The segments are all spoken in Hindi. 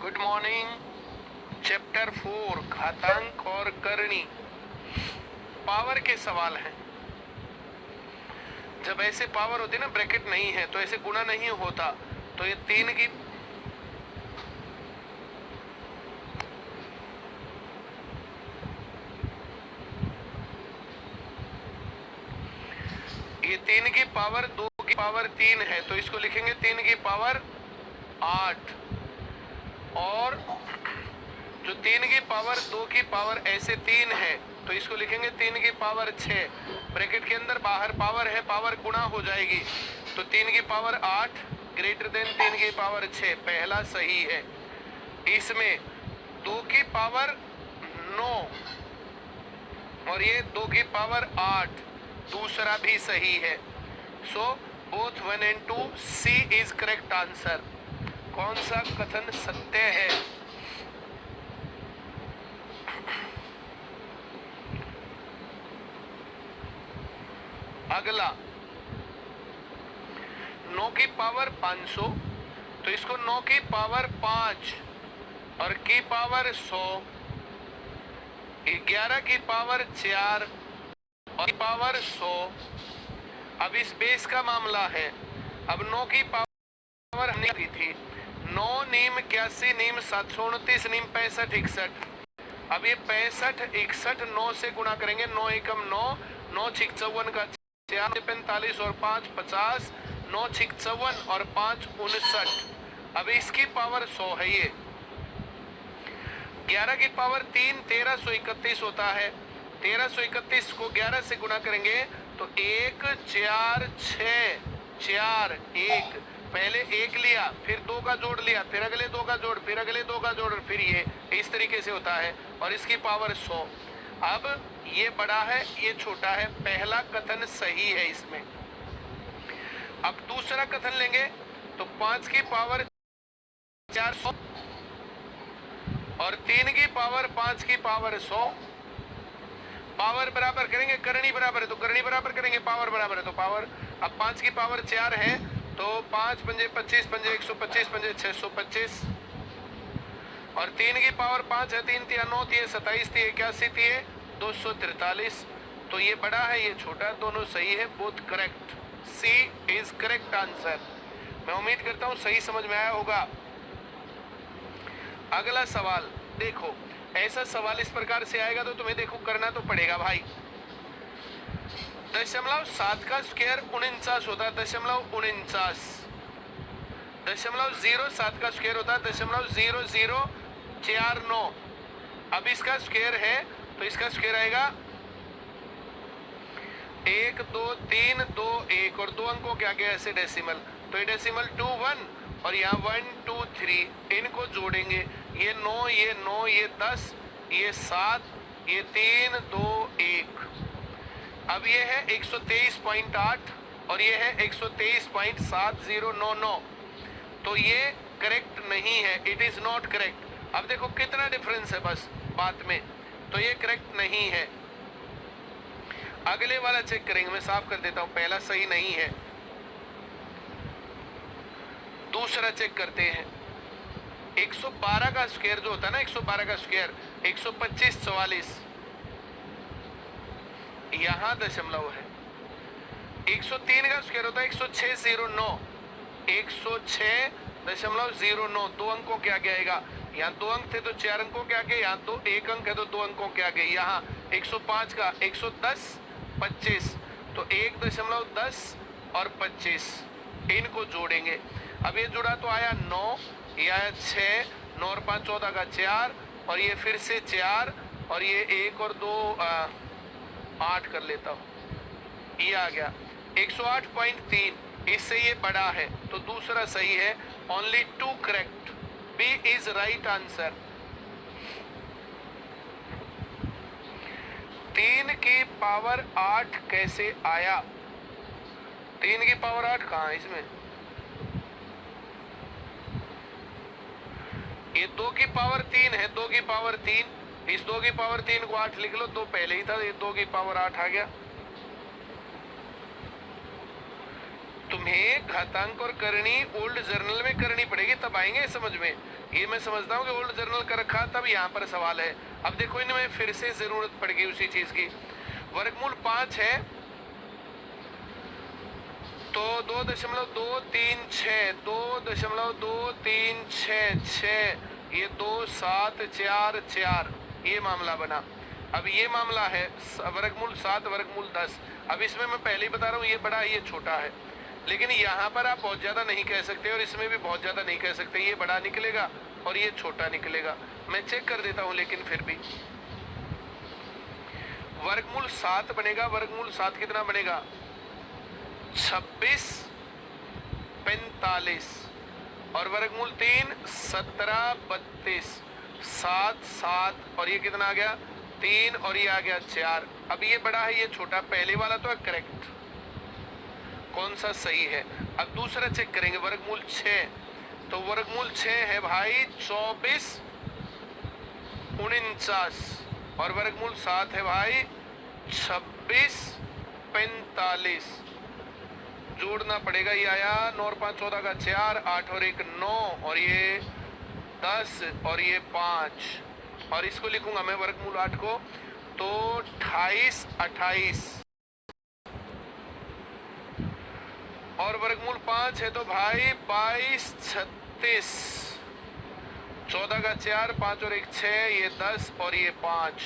Good morning. चैप्टर 4 घातांक और करनी पावर के सवाल हैं। जब ऐसे पावर होती है ना, ब्रैकेट नहीं है तो ऐसे गुणा नहीं होता, तो ये तीन की पावर 2 की पावर 3 है, तो इसको लिखेंगे 3 की पावर 8। और जो 3 की पावर 2 की पावर ऐसे 3 है, तो इसको लिखेंगे 3 की पावर 6। ब्रैकेट के अंदर बाहर पावर है, पावर गुणा हो जाएगी, तो 3 की पावर 8 ग्रेटर देन 3 की पावर 6, पहला सही है। इसमें 2 की पावर 9 और ये 2 की पावर 8, दूसरा भी सही है। So both 1 and 2 C is correct answer. कौन सा कथन सत्य है? अगला 9 की पावर 500, तो इसको 9 की पावर 5 और की पावर 100, 11 की पावर 4 और पावर 100। अब इस बेस का मामला है। अब 9 की पावर हमने दी थी 9 नीम 81 नीम 729 नीम 65 61। अब ये 65 61 9 से गुणा करेंगे, 9 एकम 9, 9 छिक 54 का 4 45 और 5 50, 9 छिक 54 और 5 59। अब इसकी पावर 100 है। ये 11 की पावर 3 1331 होता है। 1331 को 11 से गुणा करेंगे तो 1 4 6 4 1, पहले 1 लिया, फिर 2 का जोड़ लिया, फिर अगले 2 का जोड़, फिर अगले 2 का जोड़, फिर ये इस तरीके से होता है। और इसकी पावर 100। अब ये बड़ा है, ये छोटा है, पहला कथन सही है इसमें। अब दूसरा कथन लेंगे तो 5 की पावर 400 और 3 की पावर 5 की पावर 100। पावर बराबर करेंगे, करनी बराबर है तो करनी बराबर करेंगे, पावर बराबर है तो पावर। अब 5 की पावर 4 है तो 5 पंजे 25 पंजे 125 पंजे 625। और 3 की पावर 5 है, 3 तिया 9 तिये 27 तिये 81 तिये 243। तो ये बड़ा है, ये छोटा, दोनों सही है, both correct. C is correct answer. मैं उम्मीद करता हूं सही समझ में आया होगा। अगला सवाल देखो, ऐसा सवाल इस प्रकार से आएगा तो तुम्हें देखो करना तो पड़ेगा भाई। 0.7 का स्क्वायर 49 होता है, 0.49। 0.07 का स्क्वायर होता है 0.0049। अब इसका स्क्वायर है तो इसका स्क्वायर आएगा 1 2 3 2 1 और 2 अंकों के आगे ऐसे डेसिमल, तो ये डेसिमल 2 1 और यहाँ 1 2 3, इनको जोड़ेंगे, ये 9 ये 9 ये 10 ये 7 ये 3 2 1। अब ये है 123.8 और ये है 123.7099, तो ये करेक्ट नहीं है, इट इज नॉट करेक्ट। अब देखो कितना डिफरेंस है बस बात में, तो ये करेक्ट नहीं है। अगले वाला चेक करेंगे, मैं साफ कर देता हूं, पहला सही नहीं है। दूसरा चेक करते हैं। 112 का स्क्वायर जो होता है ना, 112 का स्क्वायर 125 44, यहां दशमलव है। 103 का स्क्वायर होता है 10609, 106.09, 2 अंकों के आगे आएगा। यहाँ 2 अंक थे तो 4 अंकों के आगे, यहाँ तो 1 अंक है तो 2 अंकों के आगे। यहाँ 105 का 110 25, तो 1.10 और 25, इनको जोड़ेंगे। अब ये जुड़ा तो आया 9, ये आया 6, 9 और 5 14 का 4, और ये फिर से 4 और ये 1 और 2 8 कर लेता हूँ, ये आ गया 108.3। इससे ये बड़ा है तो दूसरा सही है। Only 2 correct, B is right answer. 3 की पावर 8 कैसे आया? 3 की पावर 8 कहाँ है इसमें? ये 2 की पावर 3 है, 2 की पावर 3, इस 2 की पावर 3 को 8 लिख लो, 2 पहले ही था, ये 2 की पावर 8 आ गया। तो तुम्हें घातांक और करनी ओल्ड जर्नल में करनी पड़ेगी, तब आएंगे समझ में। ये मैं समझता हूँ कि ओल्ड जर्नल कर रखा, तब यहाँ पर सवाल है। अब देखो इनमें फिर से जरूरत पड़ेगी उसी चीज की। वर्गमूल 5 है तो 2.236, 2.236, ये 2 7 4 4, ये मामला बना। अब ये मामला है वर्गमूल 7 वर्गमूल 10। अब इसमें मैं पहले ही बता रहा हूँ ये बड़ा है ये छोटा है, लेकिन यहाँ पर आप बहुत ज्यादा नहीं कह सकते और इसमें भी बहुत ज्यादा नहीं कह सकते। ये बड़ा निकलेगा और ये छोटा निकलेगा। मैं चेक कर देता हूँ, लेकिन फिर भी वर्गमूल 7 बनेगा। वर्गमूल 7 कितना बनेगा? 26 45, और वर्गमूल 3 17 32, 7 7, और ये कितना आ गया 3, और ये आ गया 4। अब ये बड़ा है ये छोटा, पहले वाला तो है करेक्ट, कौन सा सही है। अब दूसरा चेक करेंगे वर्गमूल 6, तो वर्गमूल 6 है भाई 24 49, और वर्गमूल 7 है भाई 26 45। जोड़ना पड़ेगा, ये आया 9 और 5 14 का 4, 8 और 1 9, और ये 10 और ये 5, और इसको लिखूंगा मैं वर्गमूल 8 को तो 28 28, और वर्गमूल 5 है तो भाई 22 36, 14 का 4, 5 और 1 6, ये 10 और ये 5।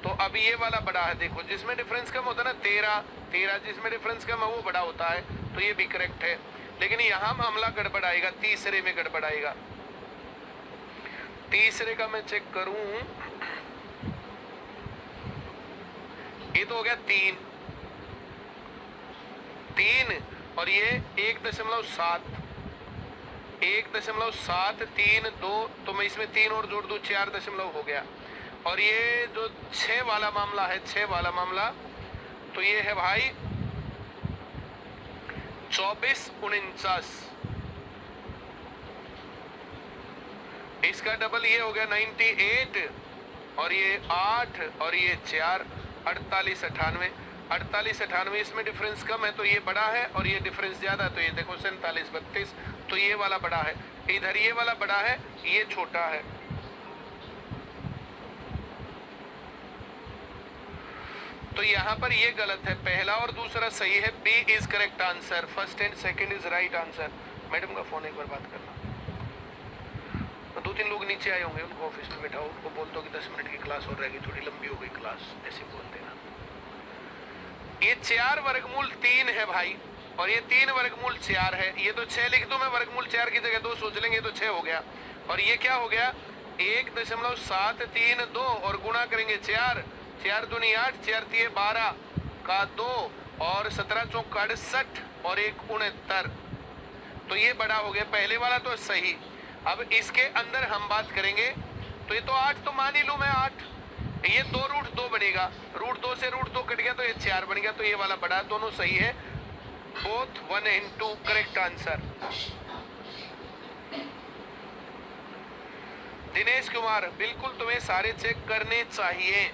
तो अब ये वाला बड़ा है, देखो जिसमें डिफरेंस कम होता है ना 13 जिसमें डिफरेंस कम है वो बड़ा होता है, तो ये भी करेक्ट है। लेकिन यहाँ मामला गड़बड़ आएगा, तीसरे में गड़बड़ आएगा। तीसरे का मैं चेक करूं, ये तो हो गया 3 और ये 1.7 1.7 3 2, तो मैं इसमें 3 और जोड़ दूं 4 दशमलव हो गया। और ये जो 6 वाला मामला है, 6 वाला मामला, तो ये है भाई 24 49, इसका डबल ये हो गया 98, और ये 8 और ये 4 48 98, 48 98, इसमें डिफरेंस कम है तो ये बड़ा है, और ये डिफरेंस ज्यादा है तो ये देखो 47 32, तो ये वाला बड़ा है। इधर ये वाला बड़ा है, ये छोटा है। तो यहाँ पर ये गलत है, पहला और दूसरा सही है। B is correct answer, first and second is right answer. Madam का फोन एक बार बात करना। तो 2-3 लोग नीचे आए होंगे, उनको ऑफिस में बैठाओ, उनको बोल दो कि 10 मिनट की क्लास और रहेगी, थोड़ी लंबी हो गई क्लास, ऐसे बोल देना। ये 4 वर्गमूल 3 है भाई, और ये 3 वर्गमूल 4 है। ये तो 6 लिख दूं मैं, वर्गमूल 4 की जगह 2 सोच लेंगे तो 6 हो गया। और ये क्या हो गया 1.732, और गुणा करेंगे 4 4 दूनी 8, 4 3 12 का 2, और 17 चौक 68, और 1 69। तो ये बड़ा हो गया, पहले वाला तो सही। अब इसके अंदर हम बात करेंगे, तो ये तो 8 तो मान ही लूं मैं 8, ये 2√2 बनेगा, √2 से √2 कट गया तो ये 4 बन गया, तो ये वाला बड़ा, दोनों सही है, both 1 and 2 correct answer. Dinesh Kumar, बिल्कुल तुम्हें सारे चेक करने चाहिए।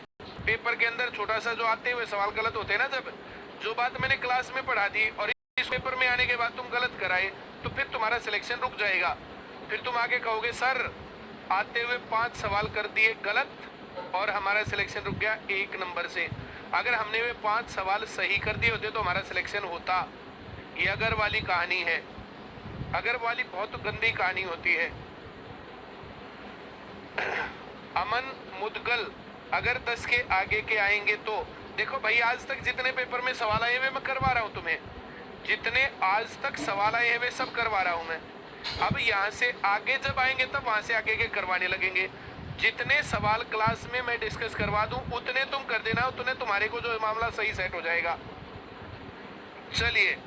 पेपर के अंदर छोटा सा जो आते हुए सवाल गलत होते हैं ना, जब जो बात मैंने क्लास में पढ़ा दी और इस पेपर में आने के बाद तुम गलत कराए, तो फिर तुम्हारा सिलेक्शन रुक जाएगा। फिर तुम आगे कहोगे सर आते हुए 5 सवाल कर दिए गलत और हमारा सिलेक्शन रुक गया 1 नंबर से। अगर हमने वे 5 सवाल सही कर दिए होते तो हमारा सिलेक्शन होता। ये अगर वाली कहानी है, अगर वाली बहुत गंदी कहानी होती है। अमन मुदगल, अगर 10 के आगे के आएंगे तो देखो भाई, आज तक जितने पेपर में सवाल आए हुए मैं करवा रहा हूं तुम्हें, जितने आज तक सवाल आए हैं वे सब करवा रहा हूं मैं। अब यहाँ से आगे जब आएंगे तब वहां से आगे के करवाने लगेंगे। जितने सवाल क्लास में मैं डिस्कस करवा दूं उतने तुम कर देना, उतने तुम्हारे को जो मामला सही सेट हो जाएगा। चलिए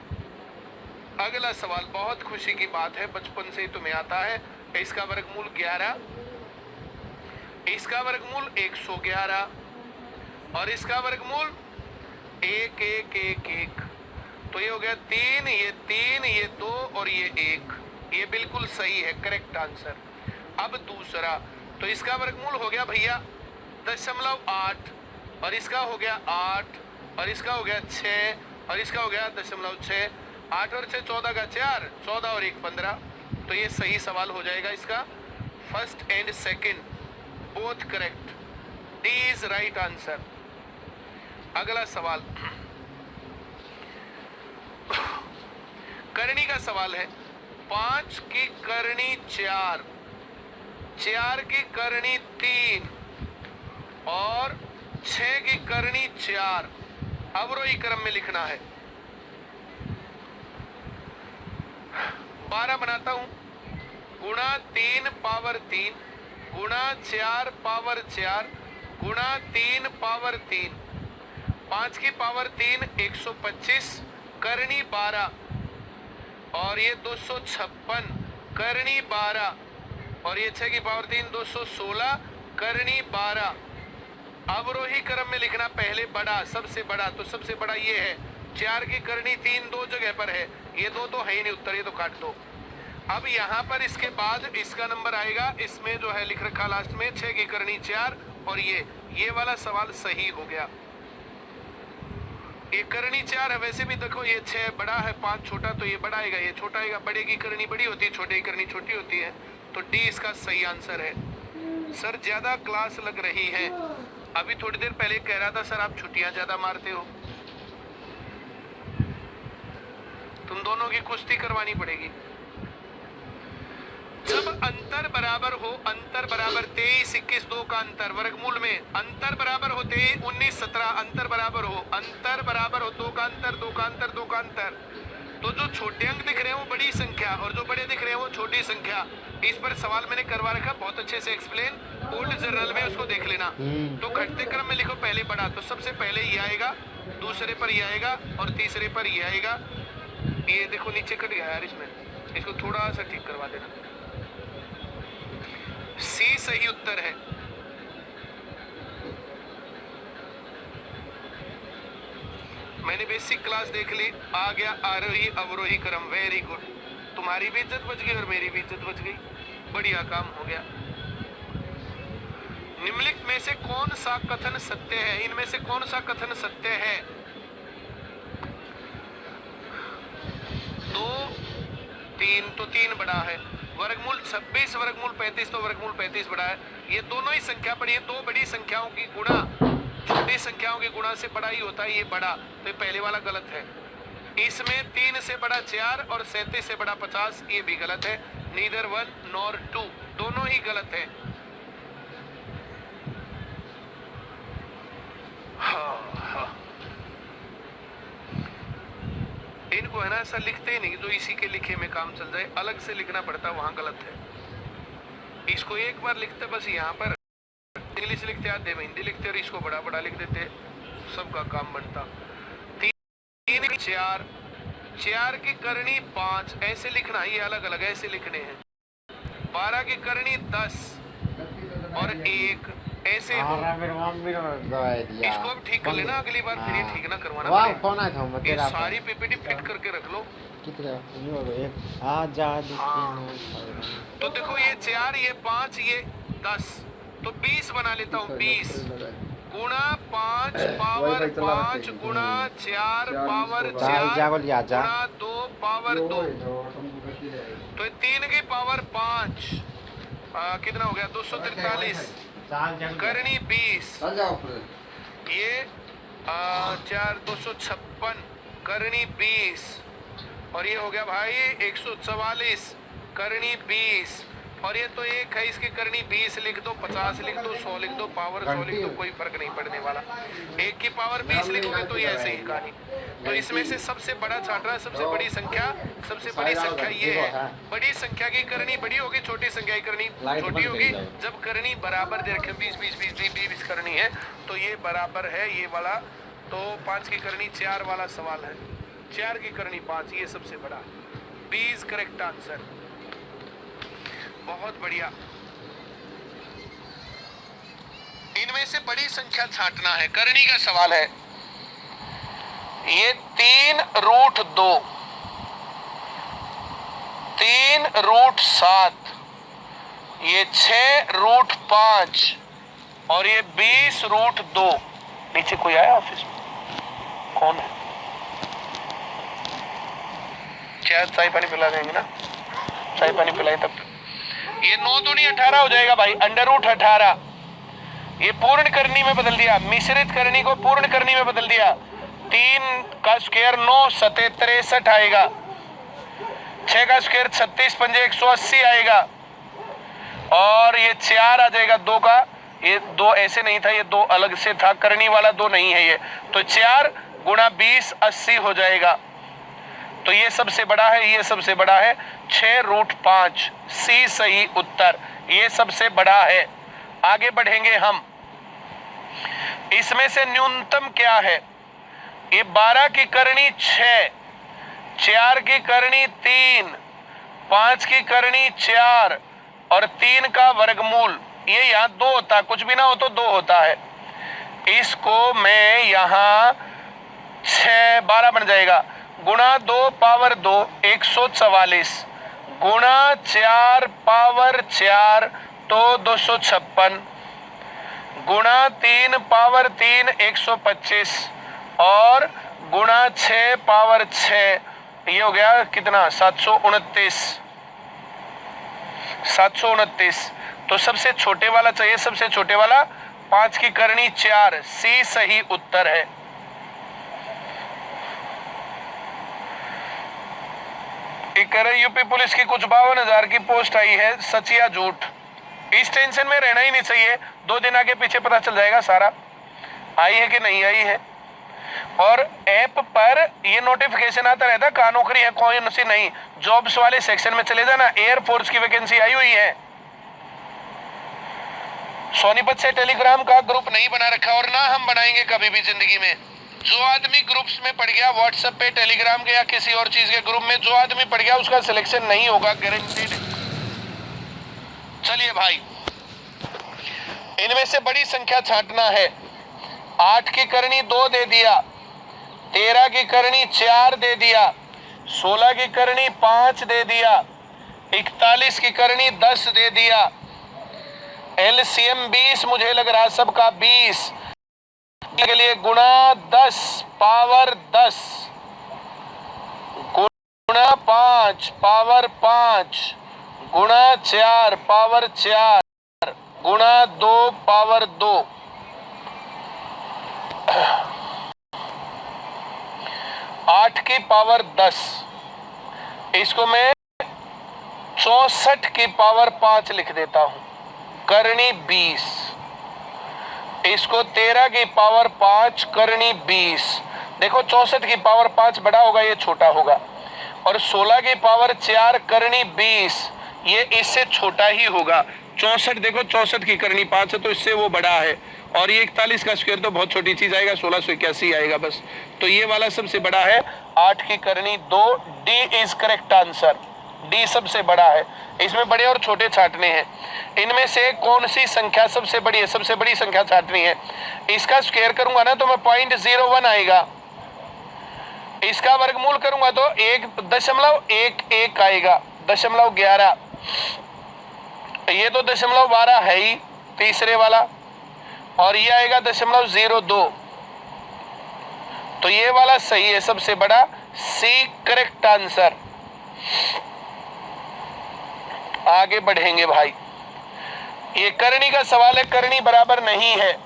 अगला सवाल, बहुत खुशी की बात है, बचपन से ही तुम्हें आता है। इसका वर्गमूल 11, इसका वर्गमूल 111, और इसका वर्गमूल 1 1 1 1। तो ये हो गया 3, ये 3, ये 2 और ये 1। ये बिल्कुल सही है, करेक्ट आंसर। अब दूसरा, तो इसका वर्गमूल हो गया भैया 0.8, और इसका हो गया 8, और इसका हो गया 6, और इसका हो गया 0.6, 8 और 6 14 का 4, 14 और 1 15। तो ये सही सवाल हो जाएगा इसका। First and second both correct, D is right answer. अगला सवाल करनी का सवाल है। 5 की करनी 4, 4 की करनी 3 और 6 की करनी 4 अवरोही क्रम में लिखना है। 12 बनाता हूं, गुणा 3 पावर 3 गुणा 4 पावर 4 गुणा 3 पावर 3, 5 की पावर 3 125, करनी 12 और ये 256, करनी 12 और ये 6 की पावर 3 216, करनी 12। अवरोही क्रम में लिखना पहले बड़ा, सबसे बड़ा। तो सबसे बड़ा ये है। 4 की करनी 3 दो जगह पर है, ये दो तो है ही नहीं, उत्तर ये तो काट दो। अब यहाँ पर इसके बाद इसका नंबर आएगा, इसमें जो है लिख रखा लास्ट में 6 की करनी 4 और ये वाला सवाल सही हो गया। ये करनी 4 है, वैसे भी देखो ये 6 बड़ा है, 5 छोटा, तो ये बड़ा आएगा, ये छोटा आएगा। बड़े की करनी बड़ी होती है, छोटे की करनी छोटी होती है। तो डी इसका सही आंसर है। सर ज्यादा क्लास लग रही है। अभी थोड़ी देर पहले कह रहा था सर आप छुट्टियां ज्यादा मारते हो। तुम दोनों की कुश्ती करवानी पड़ेगी। जब अंतर बराबर हो, अंतर बराबर 23 21 2 का अंतर वर्गमूल में, अंतर बराबर हो 23 19 17, अंतर बराबर हो, अंतर बराबर हो 2 का अंतर 2 का अंतर 2 का अंतर, तो जो छोटे अंक दिख रहे हैं वो बड़ी संख्या और जो बड़े दिख रहे हैं वो छोटी संख्या। इस पर सवाल मैंने करवा रखा, बहुत अच्छे से एक्सप्लेन, ओल्ड जर्नल में उसको देख लेना। तो घटते क्रम में लिखो पहले बड़ा, तो सबसे पहले ये आएगा, दूसरे पर ये आएगा और तीसरे पर ये आएगा। ये देखो नीचे कट गया यार, इसमें इसको थोड़ा सा ठीक करवा देना। सी सही उत्तर है। मैंने बेसिक क्लास देख ली, आ गया आरोही अवरोही क्रम। वेरी गुड, तुम्हारी भी इज्जत बच गई और मेरी भी इज्जत बच गई, बढ़िया काम हो गया। निम्नलिखित में से कौन सा कथन सत्य है? इनमें से कौन सा कथन सत्य है? 2 3, तो 3 बड़ा है। वर्गमूल 26 वर्गमूल 35, तो वर्गमूल 35 बड़ा है। ये दोनों ही संख्या बड़ी है, दो बड़ी संख्याओं की गुणा छोटी संख्याओं के गुणा से बड़ा ही होता है, ये बड़ा, तो ये पहले वाला गलत है। इसमें 3 से बड़ा 4 और 37 से बड़ा 50, ये भी गलत है। नीदर 1 नॉर 2, दोनों ही गलत है। इनको है ना ऐसा लिखते ही नहीं जो इसी के लिखे में काम चल जाए, अलग से लिखना पड़ता, वहां गलत है। इसको एक बार लिखते बस, यहाँ पर इंग्लिश लिखते आधे में हिंदी लिखते और इसको बड़ा बड़ा लिख देते, सबका काम बनता। 3 4, 4 की करनी 5, ऐसे लिखना, ये अलग अलग ऐसे लिखने हैं। 12 की करनी 10 और 1, ऐसे हो। इसको अब ठीक कर लेना, अगली बार फिर ये ठीक ना करवाना पड़ेगा। ये सारी पीपीटी फिट करके रख लो। तो देखो ये 4, ये 5, ये 10, तो 20 बना लेता हूँ। 20 गुणा 5 पावर 5 गुणा 4 पावर 4 गुणा 2 पावर 2, तो 3 की पावर 5 कितना हो गया? 243, करनी 20, ये 4 256, करनी 20 और ये हो गया भाई 144, करनी 20 और ये तो 1 है, इसकी करनी 20 लिख दो, 50 लिख दो, 100 लिख दो, पावर 100 लिख दो, कोई फर्क नहीं पड़ने वाला। 1 की पावर 20 लिखोगे तो ये ऐसे ही कहानी। तो इसमें से सबसे बड़ा छाट रहा है, सबसे बड़ी संख्या, सबसे बड़ी संख्या ये है। बड़ी संख्या की करनी बड़ी होगी, छोटी संख्या की करनी छोटी होगी। जब करनी बराबर दे रखे 20 20 20 20 20 करनी है तो ये बराबर है ये वाला। तो 5 की करनी 4 वाला सवाल है, 4 की करनी 5, ये सबसे बड़ा। 20 करेक्ट आंसर, बहुत बढ़िया। इनमें से बड़ी संख्या छांटना है, करनी का सवाल है। ये 3 रूट 2, 3 रूट 7, ये 6 रूट 5 और ये 20 रूट 2। नीचे कोई आया ऑफिस में? कौन है? क्या चाय पानी पिला देंगे ना, चाय पानी पिलाई तब। ये 9 दूनी 18 हो जाएगा भाई, √18। ये पूर्ण करनी में बदल दिया, मिश्रित करनी को पूर्ण करनी में बदल दिया। 3 का स्क्वायर 9 7 63 आएगा। 6 का स्क्वायर 36 पंजे 180 आएगा। और ये 4 आ जाएगा 2 का, ये 2 ऐसे नहीं था, ये 2 अलग से था, करनी वाला 2 नहीं है ये, तो 4 गुणा 20 80 हो जाएगा। तो ये सबसे बड़ा है, ये सबसे बड़ा है 6√5। सी सही उत्तर, ये सबसे बड़ा है। आगे बढ़ेंगे हम। इसमें से न्यूनतम क्या है? ये 12 की करनी 6, 4 की करनी 3, 5 की करनी 4 और 3 का वर्गमूल। ये यहाँ 2 होता है, कुछ भी ना हो तो 2 होता है। इसको मैं यहाँ 6 12 बन जाएगा, गुणा 2 पावर 2 144, गुणा 4 पावर 4 तो 256, गुणा 3 पावर 3 125 और गुणा 6 पावर 6, ये हो गया कितना 729। तो सबसे छोटे वाला चाहिए, सबसे छोटे वाला 5 की करनी 4। सी सही उत्तर है। यूपी पुलिस की कुछ 52,000 की पोस्ट आई है, सच या झूठ? इस टेंशन में रहना ही नहीं चाहिए, 2 दिन आगे पीछे पता चल जाएगा सारा, आई है कि नहीं आई है। और ऐप पर ये नोटिफिकेशन आता रहता है कहाँ नौकरी है कौन सी नहीं। जॉब्स वाले सेक्शन में चले जाना, एयरफोर्स की वैकेंसी आई हुई है। सोनीपत से टेलीग्राम का ग्रुप नहीं बना रखा और ना हम बनाएंगे कभी भी जिंदगी में। जो आदमी ग्रुप्स में पड़ गया, व्हाट्सएप पे, टेलीग्राम के या किसी और चीज के ग्रुप में जो आदमी पड़ गया उसका सिलेक्शन नहीं होगा, गारंटीड। चलिए भाई, इनमें से बड़ी संख्या छांटना है। 8 की करनी 2 दे दिया, 13 की करनी 4 दे दिया, 16 की करनी 5 दे दिया, 41 की करनी 10 दे दिया। एलसीएम 20 मुझे लग रहा सबका 20 के लिए गुणा 10 पावर 10 गुणा 5 पावर 5 गुणा 4 पावर 4 गुणा 2 पावर 2। 8 की पावर 10, इसको मैं 64 की पावर 5 लिख देता हूं, करनी 20। इसको 13 की पावर 5 करनी 20। देखो 64 की पावर 5 बड़ा होगा, ये छोटा होगा। और 16 की पावर 4 करनी 20, ये इससे छोटा ही होगा। 64 देखो 64 की करनी 5 है तो इससे वो बड़ा है। और ये 41 का स्क्वायर तो बहुत छोटी चीज आएगा, 1681 आएगा बस। तो ये वाला सबसे बड़ा है, 8 की करनी 2। D is correct answer, D सबसे बड़ा है। इसमें बड़े और छोटे छांटने हैं। इनमें से कौन सी संख्या सबसे बड़ी है? सबसे बड़ी संख्या छांटनी है। इसका स्क्वायर करूंगा ना तो मैं 0.01 आएगा, इसका वर्गमूल करूंगा तो 1.11 आएगा, 0.11। ये तो 0.12 है ही तीसरे वाला, और ये आएगा 0.02। तो ये वाला सही है, सबसे बड़ा, सी करेक्ट आंसर। आगे बढ़ेंगे भाई, ये करनी का सवाल है, करनी बराबर नहीं है।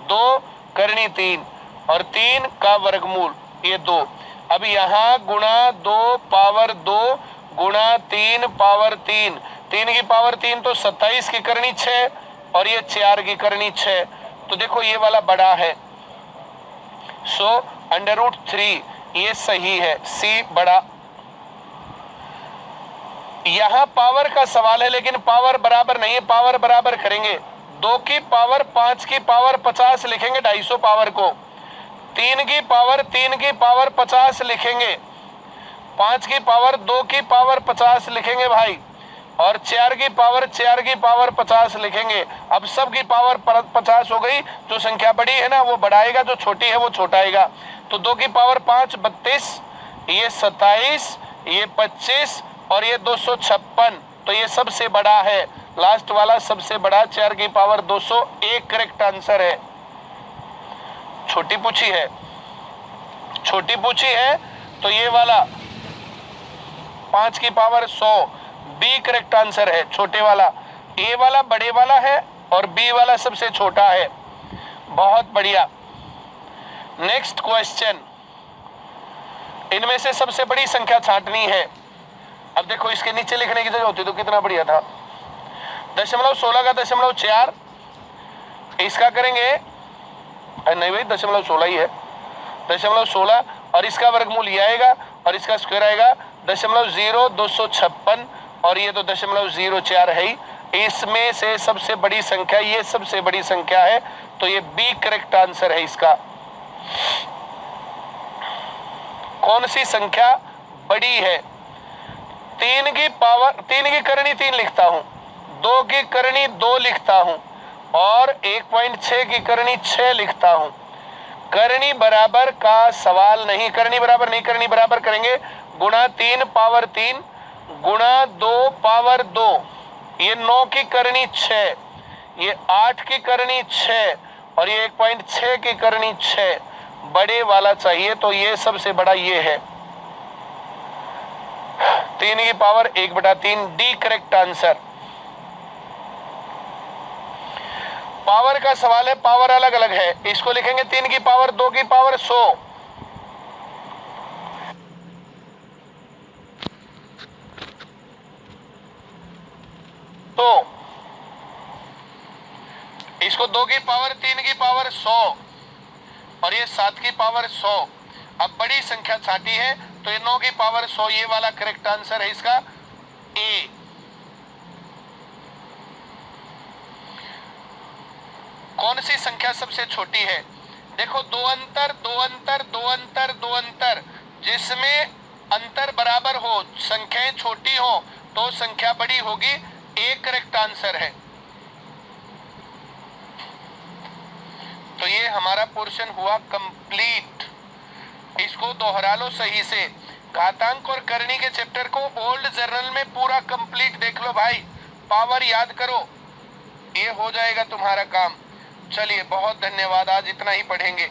2 करनी 3 और 3 का वर्गमूल ये 2। अब यहाँ गुणा 2 पावर 2 गुणा 3 पावर 3, 3 की पावर 3 तो 27 की करनी 6 और ये 4 की करनी 6। तो देखो ये वाला बड़ा है, सो √3 ये सही है, सी बड़ा। यहां पावर का सवाल है लेकिन पावर बराबर नहीं है, पावर बराबर करेंगे। 2 की पावर 5 की पावर 50 लिखेंगे 250 पावर को, 3 की पावर 3 की पावर 50 लिखेंगे, 5 की पावर 2 की पावर 50 लिखेंगे भाई, और 4 की पावर 4 की पावर 50 लिखेंगे। अब सब की पावर 50 हो गई, जो संख्या बड़ी है ना वो बढ़ाएगा, जो छोटी है वो छोटा आएगा। तो 2 की पावर 5 32, ये 27, ये 25 और ये 256। तो ये सबसे बड़ा है, लास्ट वाला सबसे बड़ा, 4 की पावर 201 करेक्ट आंसर है। छोटी पूछी है, छोटी पूछी है तो ये वाला 5 की पावर 100, बी करेक्ट आंसर है। छोटे वाला, ए वाला बड़े वाला है और बी वाला सबसे छोटा है। बहुत बढ़िया। नेक्स्ट क्वेश्चन, इनमें से सबसे बड़ी संख्या छांटनी है। अब देखो इसके नीचे लिखने की जगह होती तो कितना बढ़िया था। 0.16 का 0.4, इसका करेंगे, नहीं भाई 0.16 ही है, 0.16 और इसका वर्गमूल ये आएगा और इसका स्क्वायर आएगा 0.0256 और ये तो 0.04 है ही। इसमें से सबसे बड़ी संख्या, ये सबसे बड़ी संख्या है, तो ये बी करेक्ट आंसर है इसका। कौन सी संख्या बड़ी है? 3 की करणी 3 लिखता हूं, 2 की करणी 2 लिखता हूं और 1.6 की करणी 6 लिखता हूं। करणी बराबर का सवाल नहीं, करणी बराबर नहीं, करणी बराबर करेंगे गुणा 3 पावर 3 गुणा 2 पावर 2, ये 9 की करणी 6, ये 8 की करणी 6 और ये 1.6 की करणी 6। बड़े वाला चाहिए तो ये सबसे बड़ा ये है, 3 की power 1/3, D correct answer. Power का सवाल है, पावर अलग अलग है, इसको लिखेंगे 3 की पावर 2 की पावर 100। तो इसको 2 की पावर 3 की पावर 100 और ये 7 की पावर 100। अब बड़ी संख्या छांटी है तो ये 9 की पावर 100, ये वाला करेक्ट आंसर है इसका ए। कौन सी संख्या सबसे छोटी है? देखो दो अंतर, दो अंतर, दो अंतर, दो अंतर, जिसमें अंतर बराबर हो, संख्याएं छोटी हो तो संख्या बड़ी होगी, एक करेक्ट आंसर है। तो ये हमारा पोर्शन हुआ कंप्लीट। इसको दोहरा लो सही से। घातांक और करणी के चैप्टर को ओल्ड जर्नल में पूरा कंप्लीट देख लो भाई, पावर याद करो, ये हो जाएगा तुम्हारा काम। चलिए बहुत धन्यवाद, आज इतना ही पढ़ेंगे।